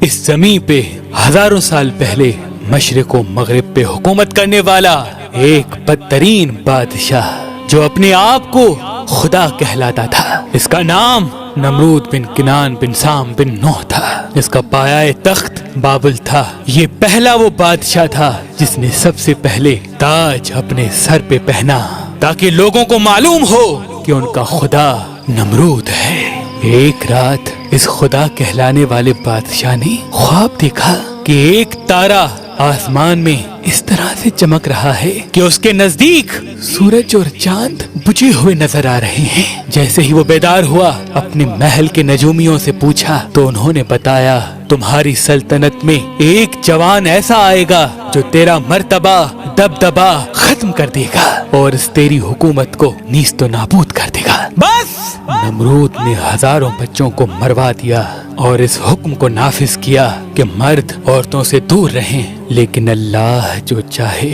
اس زمین پہ ہزاروں سال پہلے مشرق و مغرب پہ حکومت کرنے والا ایک بدترین بادشاہ جو اپنے آپ کو خدا کہلاتا تھا، اس کا نام نمرود بن کنان بن سام بن نوح تھا۔ اس کا پایہ تخت بابل تھا۔ یہ پہلا وہ بادشاہ تھا جس نے سب سے پہلے تاج اپنے سر پہ پہنا تاکہ لوگوں کو معلوم ہو کہ ان کا خدا نمرود ہے۔ ایک رات اس خدا کہلانے والے بادشاہ نے خواب دیکھا کہ ایک تارا آسمان میں اس طرح سے چمک رہا ہے کہ اس کے نزدیک سورج اور چاند بجھے ہوئے نظر آ رہے ہیں۔ جیسے ہی وہ بیدار ہوا، اپنے محل کے نجومیوں سے پوچھا تو انہوں نے بتایا، تمہاری سلطنت میں ایک جوان ایسا آئے گا جو تیرا مرتبہ دبدبا ختم کر دے گا اور اس تیری حکومت کو نیست و نابود کر دے گا۔ بس نمرود نے ہزاروں بچوں کو مروا دیا اور اس حکم کو نافذ کیا کہ مرد عورتوں سے دور رہیں، لیکن اللہ جو چاہے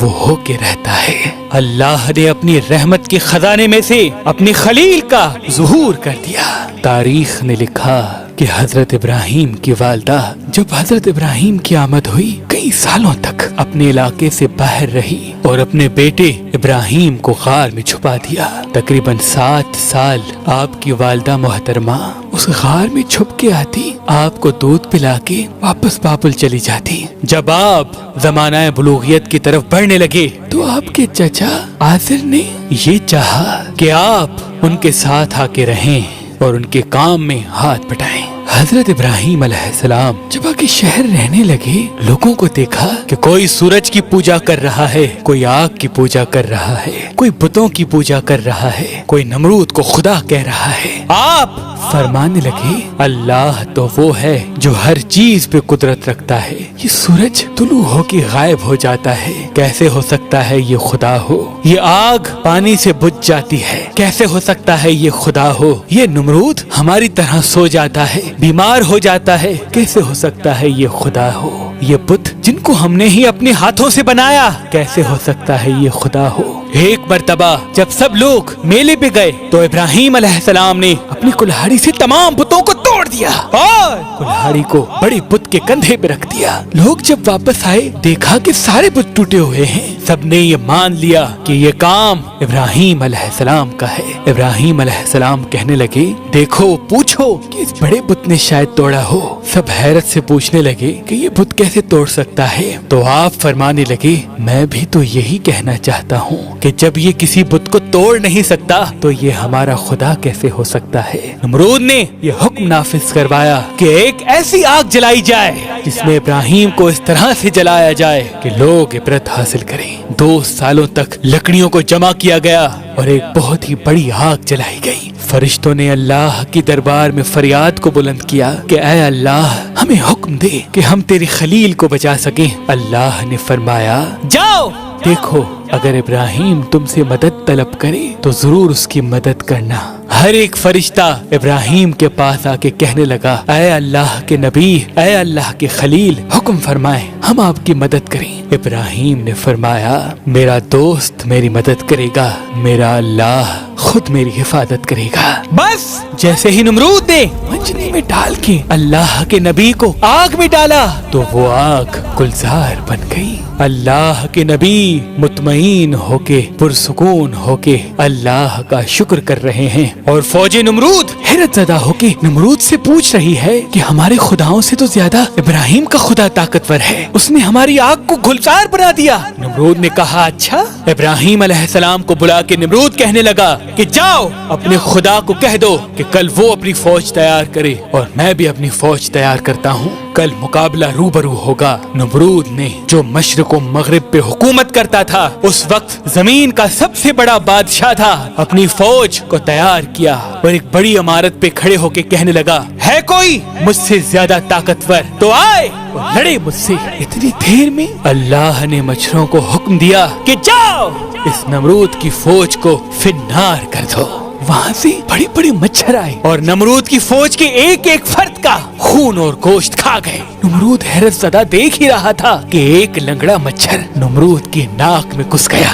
وہ ہو کے رہتا ہے۔ اللہ نے اپنی رحمت کے خزانے میں سے اپنی خلیل کا ظہور کر دیا۔ تاریخ نے لکھا کہ حضرت ابراہیم کی والدہ جب حضرت ابراہیم کی آمد ہوئی، کئی سالوں تک اپنے علاقے سے باہر رہی اور اپنے بیٹے ابراہیم کو غار میں چھپا دیا۔ تقریباً 7 سال آپ کی والدہ محترمہ اس غار میں چھپ کے آتی، آپ کو دودھ پلا کے واپس بابل چلی جاتی۔ جب آپ زمانہ بلوغیت کی طرف بڑھنے لگے تو آپ کے چچا آزر نے یہ چاہا کہ آپ ان کے ساتھ آ کے رہیں اور ان کے کام میں ہاتھ بٹائیں۔ حضرت ابراہیم علیہ السلام جب آگے شہر رہنے لگے، لوگوں کو دیکھا کہ کوئی سورج کی پوجا کر رہا ہے، کوئی آگ کی پوجا کر رہا ہے، کوئی بتوں کی پوجا کر رہا ہے، کوئی نمرود کو خدا کہہ رہا ہے۔ آپ فرمانے لگے، اللہ تو وہ ہے جو ہر چیز پہ قدرت رکھتا ہے، یہ سورج طلوع ہو کے غائب ہو جاتا ہے، کیسے ہو سکتا ہے یہ خدا ہو؟ یہ آگ پانی سے بجھ جاتی ہے، کیسے ہو سکتا ہے یہ خدا ہو؟ یہ نمرود ہماری طرح سو جاتا ہے، بیمار ہو جاتا ہے، کیسے ہو سکتا ہے یہ خدا ہو؟ یہ بت جن کو ہم نے ہی اپنے ہاتھوں سے بنایا، کیسے ہو سکتا ہے یہ خدا ہو؟ ایک مرتبہ جب سب لوگ میلے پہ گئے تو ابراہیم علیہ السلام نے اپنی کلہاڑی سے تمام بتوں کو توڑ دیا اور کلہاڑی کو بڑے بت کے کندھے پہ رکھ دیا۔ لوگ جب واپس آئے، دیکھا کہ سارے بت ٹوٹے ہوئے ہیں۔ سب نے یہ مان لیا کہ یہ کام ابراہیم علیہ السلام کا ہے۔ ابراہیم علیہ السلام کہنے لگے، دیکھو پوچھو کہ اس بڑے بت نے شاید توڑا ہو۔ سب حیرت سے پوچھنے لگے کہ یہ بت کیسے توڑ سکتا ہے؟ تو آپ فرمانے لگے، میں بھی تو یہی کہنا چاہتا ہوں کہ جب یہ کسی بت کو توڑ نہیں سکتا تو یہ ہمارا خدا کیسے ہو سکتا ہے؟ نمرود نے یہ حکم نافذ کروایا کہ ایک ایسی آگ جلائی جائے جس میں ابراہیم کو اس طرح سے جلایا جائے کہ لوگ عبرت حاصل کریں۔ 2 سالوں تک لکڑیوں کو جمع کیا گیا اور ایک بہت ہی بڑی آگ جلائی گئی۔ فرشتوں نے اللہ کی دربار میں فریاد کو بلند کیا کہ اے اللہ، ہمیں حکم دے کہ ہم تیری خلیل کو بچا سکیں۔ اللہ نے فرمایا، جاؤ دیکھو، اگر ابراہیم تم سے مدد طلب کرے تو ضرور اس کی مدد کرنا۔ ہر ایک فرشتہ ابراہیم کے پاس آ کے کہنے لگا، اے اللہ کے نبی، اے اللہ کے خلیل، حکم فرمائیں، ہم آپ کی مدد کریں۔ ابراہیم نے فرمایا، میرا دوست میری مدد کرے گا، میرا اللہ خود میری حفاظت کرے گا۔ بس جیسے ہی نمرود نے منجنی میں ڈال کے اللہ کے نبی کو آگ میں ڈالا تو وہ آگ گلزار بن گئی۔ اللہ کے نبی مطمئن ہو کے، پرسکون ہو کے اللہ کا شکر کر رہے ہیں اور فوج نمرود حیرت زدہ ہو کے نمرود سے پوچھ رہی ہے کہ ہمارے خداؤں سے تو زیادہ ابراہیم کا خدا طاقتور ہے، اس نے ہماری آگ کو گلزار بنا دیا۔ نمرود نے کہا، اچھا؟ ابراہیم علیہ السلام کو بلا کے نمرود کہنے لگا کہ جاؤ اپنے خدا کو کہہ دو کہ کل وہ اپنی فوج تیار کرے اور میں بھی اپنی فوج تیار کرتا ہوں، کل مقابلہ روبرو ہوگا۔ نمرود نے جو مشرق و مغرب پہ حکومت کرتا تھا، اس وقت زمین کا سب سے بڑا بادشاہ تھا، اپنی فوج کو تیار کیا اور ایک بڑی عمارت پہ کھڑے ہو کے کہنے لگا، ہے کوئی مجھ سے زیادہ طاقتور تو آئے اور لڑے مجھ سے۔ اتنی دیر میں اللہ نے مچھروں کو حکم دیا کہ جاؤ اس نمرود کی فوج کو فنار کر دو۔ وہاں سے بڑے بڑے مچھر آئے اور نمرود کی فوج کے ایک ایک فرد کا خون اور گوشت کھا گئے۔ نمرود حیرت زدہ دیکھ ہی رہا تھا کہ ایک لنگڑا مچھر نمرود کی ناک میں گھس گیا۔